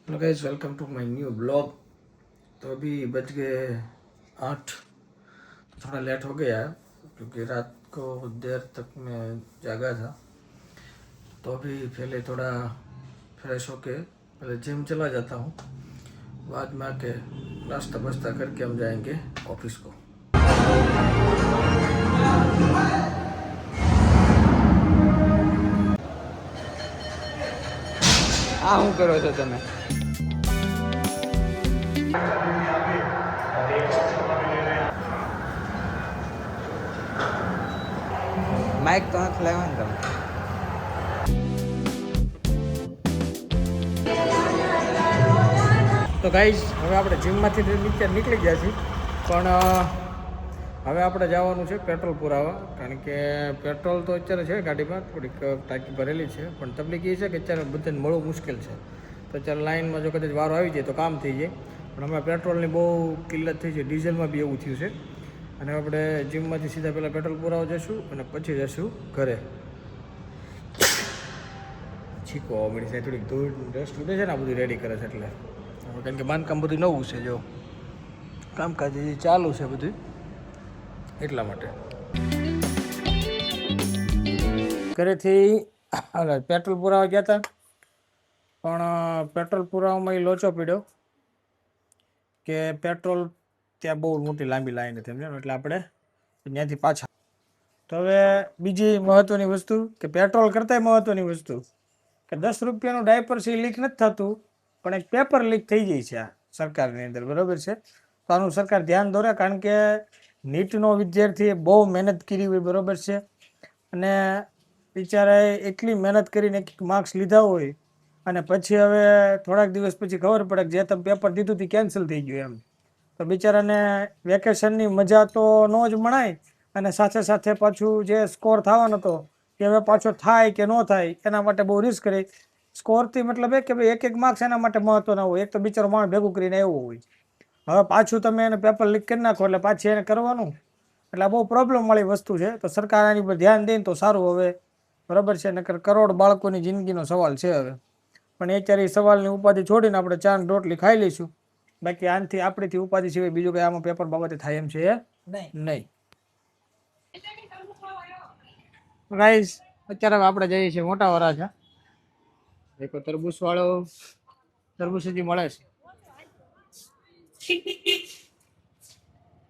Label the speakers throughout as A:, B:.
A: Hello guys, welcome to my new blog. तो अभी बज गए 8। तो थोड़ा लेट हो गया है क्योंकि रात को देर तक मैं जागा था। तो अभी पहले थोड़ा फ्रेश होके पहले जिम चला जाता हूँ। बाद में आके नाश्ता वास्ता करके हम जाएंगे ऑफिस को।
B: આ શું કરો છો તમે? માઇક તો નથી લાવ્યા ને તમે?
A: તો ગાઈઝ, હવે આપણે જીમમાંથી નીચે નીકળી ગયા છીએ, પણ હવે આપણે જવાનું છે પેટ્રોલ પુરાવા. કારણ કે પેટ્રોલ તો અત્યારે છે ગાડીમાં, થોડીક ટાંકી ભરેલી છે, પણ તકલીફ એ છે કે અત્યારે બધાને મળવું મુશ્કેલ છે. તો અત્યારે લાઇનમાં જો કદાચ વારો આવી જાય તો કામ થઈ જાય, પણ હમણાં પેટ્રોલની બહુ કિલ્લત થઈ છે. ડીઝલમાં બી એવું થયું છે. અને આપણે જીમમાંથી સીધા પહેલાં પેટ્રોલ પુરાવા જઈશું અને પછી જઈશું ઘરે. છીકો આવવા મળી છે, થોડીક ધૂળ ડસ્ટ ઉડે છે ને, આ બધું રેડી કરે છે એટલે. કારણ કે બાંધકામ બધું નવું છે, જો કામકાજ ચાલુ છે બધું, એટલા માટે. ઘરેથી પેટ્રોલ પુરાવા ગયા હતા, પણ પેટ્રોલ પુરાવામાં એ લોચો પીડ્યો કે પેટ્રોલ ત્યાં બહુ મોટી લાંબી લાઈન હતી, સમજો, એટલે આપણે ત્યાંથી પાછા. તો હવે બીજી મહત્વની વસ્તુ કે પેટ્રોલ કરતાંય મહત્વની વસ્તુ કે 10 રૂપિયાનું ડાયપર છે એ લીક નથી થતું, પણ એક પેપર લીક થઈ જાય છે આ સરકારની અંદર, બરાબર છે. તો આનું સરકાર ધ્યાન દોરે, કારણ કે નીટનો વિદ્યાર્થીએ બહુ મહેનત કરી હોય, બરાબર છે. અને બિચારાએ એટલી મહેનત કરીને એક માર્ક્સ લીધા હોય અને પછી હવે થોડાક દિવસ પછી ખબર પડે કે જે તમે પેપર દીધું તે કેન્સલ થઈ ગયું એમ. તો બિચારાને વેકેશનની મજા તો ન જ મણાય, અને સાથે સાથે પાછું જે સ્કોર થવાનો હતો કે હવે પાછો થાય કે ન થાય એના માટે બહુ રિસ્ક કરી. સ્કોરથી મતલબ એ કે ભાઈ એક માર્ક્સ એના માટે મહત્વના હોય. એક તો બિચારો માણસ ભેગું કરીને એવું હોય, હવે પાછું તમે એને પેપર લીક કરી નાખો એટલે પાછી એને કરવાનું, એટલે બહુ પ્રોબ્લેમવાળી વસ્તુ છે. તો સરકાર આની પર ધ્યાન દે તો સારું. હવે બરાબર છે, નકર કરોડ બાળકોની જિંદગીનો સવાલ છે હવે. પણ એ અત્યારે સવાલની ઉપાધિ છોડીને આપણે ચા રોટલી ખાઈ લઈશું. બાકી આનથી આપણીથી ઉપાધિ સિવાય બીજું કંઈ આમાં પેપર બાબતે થાય એમ છે નહીં. ગાઈસ, અત્યારે આપણે જઈએ છીએ મોટા વરાછા. એક તરબૂચ વાળો તરબૂચ હજી મળે છે.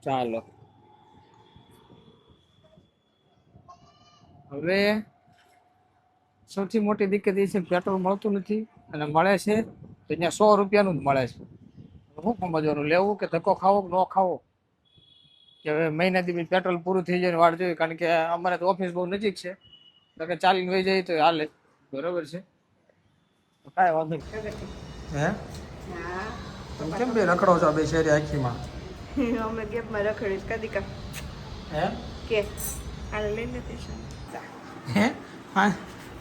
A: ચાલો હવે સૌથી મોટી દિક્કત એ છે પેટ્રોલ મળતું નથી, અને મળે છે તો ત્યાં 100 રૂપિયાનું જ મળે છે. શું સમજવાનું, લેવું કે ધક્કો ખાવો કે ન ખાવો? કે હવે મહિના દી પેટ્રોલ પૂરું થઈ જાય વાળ જોઈએ. કારણ કે અમારે તો ઓફિસ બહુ નજીક છે, તો કે ચાલીને વહી જાય તો હાલે, બરોબર છે. કાંઈ વાંધો નહીં. હે તમે કેમ બે રખડો છો બે શેરી આખીમાં?
C: અમે ગેપમાં રખડીશ કદી કા
A: હે
C: કે હાલ લઈને દેશે.
A: હે હા,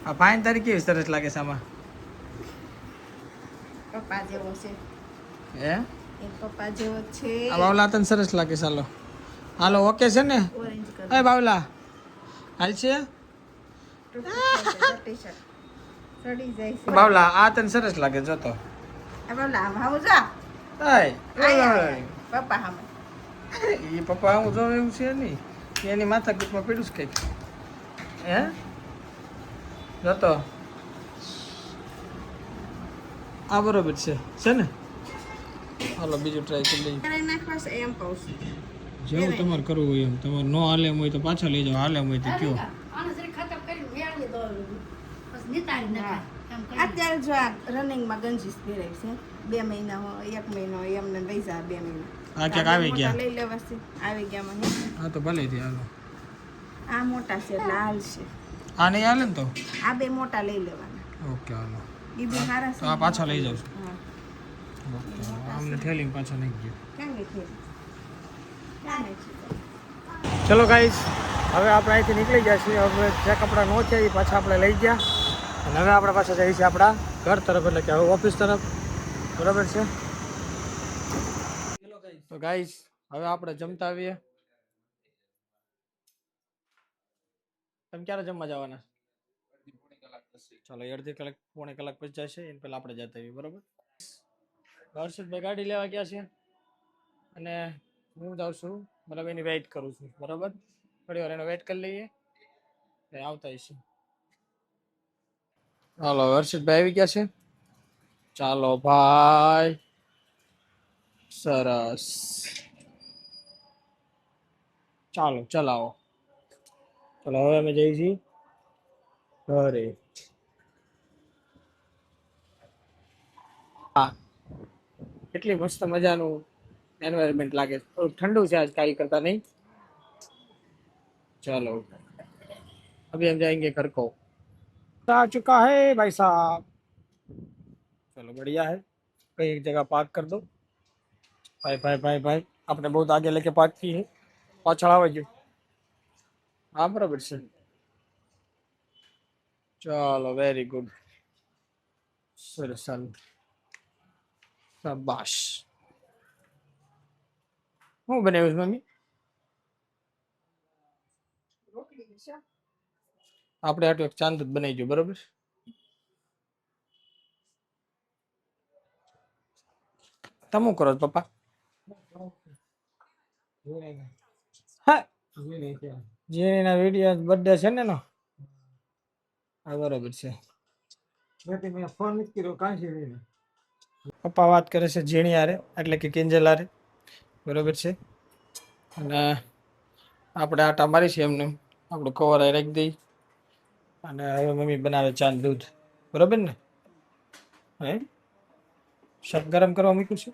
A: આ ફાઇન તારી કેવી સરસ લાગે છે આમાં.
C: પપ્પા જેવો છે.
A: હે
C: એક પપ્પા જેવો છે.
A: આ બાવલા તને સરસ લાગે. ચાલો હાલો, ઓકે છે ને?
C: Orange colour.
A: એ બાવલા હાલ છે.
C: ટી-શર્ટ ચડી જાય છે.
A: બાવલા આ તને સરસ લાગે, જોતો.
C: આ બાવલા આમ જા. પપ્પા હામે.
A: એ પપ્પા હું જોવે એવું છે નહીં, એની માથા કૂટમાં પીડું જ કંઈક. હે જોતો આ બરોબર છે ને? હાલો બીજું ટ્રાય કરી લઈએ.
C: કરે નાખવા છે એમ કહું છું.
A: જેવું તમારે કરવું હોય એમ. તમારે ન હાલે એમ હોય તો પાછા લઈ જાઓ, હાલે એમ હોય તો કયો.
C: અત્યારે જો આ રનિંગમાં ગંજીસ પહેરાય છે. 2 મહિના હોય, 1 મહિનો હોય, એમને લઈ જા 2 મહિના.
A: આ ક્યાંક આવી ગયા.
C: લઈ લેવા છે, આવી ગયા મને.
A: હા તો ભલે થી હાલો.
C: આ મોટા છે એટલે હાલ છે.
A: આ નહીં હાલે ને તો
C: આ 2 મોટા લઈ લેવાના.
A: ઓકે હાલો.
C: એ બી સારા
A: તો
C: છે.
A: આ પાછા લઈ જાઉં છું.
C: હા.
A: ઓકે અમને થેલીમાં પાછા નહીં ગયો.
C: ક્યાં ગઈ છે? ક્યાં ગઈ છે?
A: ચલો ગાઈસ, હવે આપણે અહીંથી નીકળી ગયા છીએ. હવે જે કપડાં નો છે એ પાછા આપણે લઈ ગયા, અને હવે આપણે પાછા જઈએ છીએ આપણા ઘર તરફ, એટલે કે હવે ઓફિસ તરફ, બરાબર છે. તો ગાઈસ, હવે આપણે જમતા આવીએ. તમે ક્યારે જમવા જવાના? ચાલો, અડધી કલાક પોણી કલાક પછી જશે, એને પહેલાં આપણે જતા આવીએ, બરાબર. હર્ષદભાઈ ગાડી લેવા ગયા છે અને હું જાઉં છું, મતલબ એની વેઇટ કરું છું. બરાબર, થોડી વાર એનો વેઇટ કરી લઈએ, એ આવતા હશે. હાલો, હર્ષદભાઈ આવી ગયા છે. ચાલો ભાઈ, સરસ. ચાલો ચલાવો. ચલો હવે અમે જઈએ છીએ ઘરે. હા, કેટલી મસ્ત મજાનું એન્વાયરમેન્ટ લાગે છે. થોડું ઠંડુ છે આજ, કાંઈ કરતા નહીં. चलो अभी हम जाएंगे घर को. आ चुका है भाई साहब. चलो बढ़िया है. कहीं एक जगह पार्क कर दो. भाई भाई भाई भाई आपने बहुत आगे लेके पार्क की है. पाछળ આવે છે. હા બરાબર છે. ચાલો વેરી ગુડ. સરસ ચાલો. શાબાશ. હું બનાવ્યું છે મમ્મી? આપણે આટલું એક ચાંદ જ બનાવી દો. બરોબર. તમે શું કરો છો પપ્પા? હા, જેના વિડીયો બર્થડે છે ને એનો. હા બરોબર છે. પપ્પા વાત કરે છે ઝીણી હારે, એટલે કે કિંજલ હારે. બરોબર છે. અને આપણે આટા મારી છે એમને આપણું કવર રાખી દઈ. અને હવે મમ્મી બનાવે ચા ને દૂધ. બરોબર ને? હે શાક ગરમ કરવા મૂક્યું છે.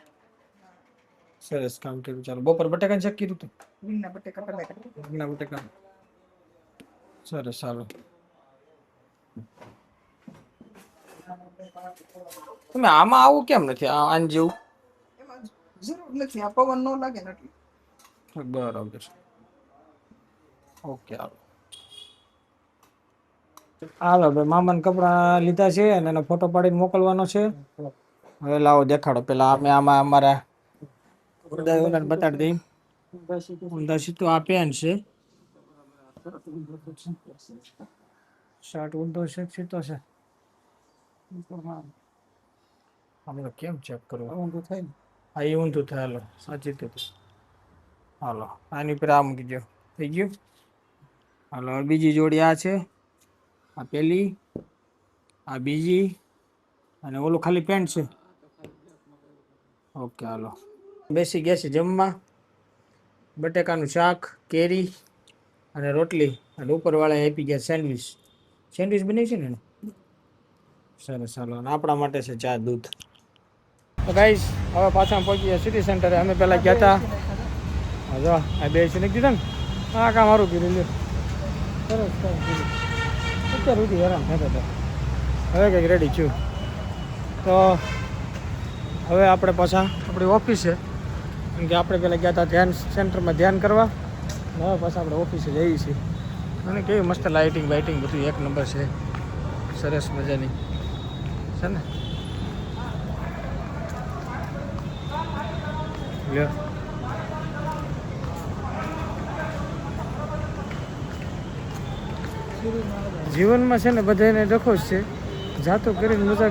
A: સરસ કામ કર્યું. ચાલો બપોર બટાકાનું શાક કીધું તું. રીંગણા બટાકા. સરસ ચાલો. તમે આમાં આવું કેમ નથી? આન જેવું
C: જરૂર નથી, આ પવન ન લાગે ને એટલે.
A: બરાબર. ઓકે હાલો. હાલો ભાઈ, મામાને કપડા લીધા છે અને એનો ફોટો પાડીને મોકલવાનો છે. હવે લાવો દેખાડો. પેલા અમે આમાં અમારા બતાડી દઈ. ઊંધા સીધું આ પેન છે. શર્ટ ઊંધો છે સીધો છે. આપણે કેમ ચેક કરવું? ઊંધું થાય ને. હા એ ઊંધું થાય. હાલો સાચી તો. હાલો આની પર આ મૂકી દો. થઈ ગયું. હાલો બીજી જોડી આ છે. આ પેલી, આ બીજી, અને ઓલું ખાલી પેન્ટ છે. ઓકે હાલો. બેસી ગયા છે જમવા. બટેકાનું શાક, કેરી અને રોટલી. અને ઉપરવાળા આપી ગયા સેન્ડવીચ. સેન્ડવીચ બની છે ને? સરસ ચાલો. અને આપણા માટે છે ચા દૂધ. તો ગાઈસ હવે પાછા પહોંચી ગયા સિટી સેન્ટરે. અમે પહેલાં ગયા હતા. જો આ બે છે ને કીધા ને, આ કામ સારું કર્યું લ્યો. સરસ કામ કર્યું. અત્યાર સુધી હેરાન થતા હતા. હવે કંઈક રેડી છું. તો હવે આપણે પાછા આપણી ઓફિસે, કેમ કે આપણે પહેલાં ગયા હતા ધ્યાન સેન્ટરમાં ધ્યાન કરવા. હવે પાછા આપણે ઓફિસે જઈએ છીએ. અને કેવી મસ્ત લાઇટિંગ બાઇટિંગ બધું એક નંબર છે. સરસ મજાની છે ને. લ્યો જીવનમાં છે ને બધાને ડખો જ છે. જાતો કરીને મજા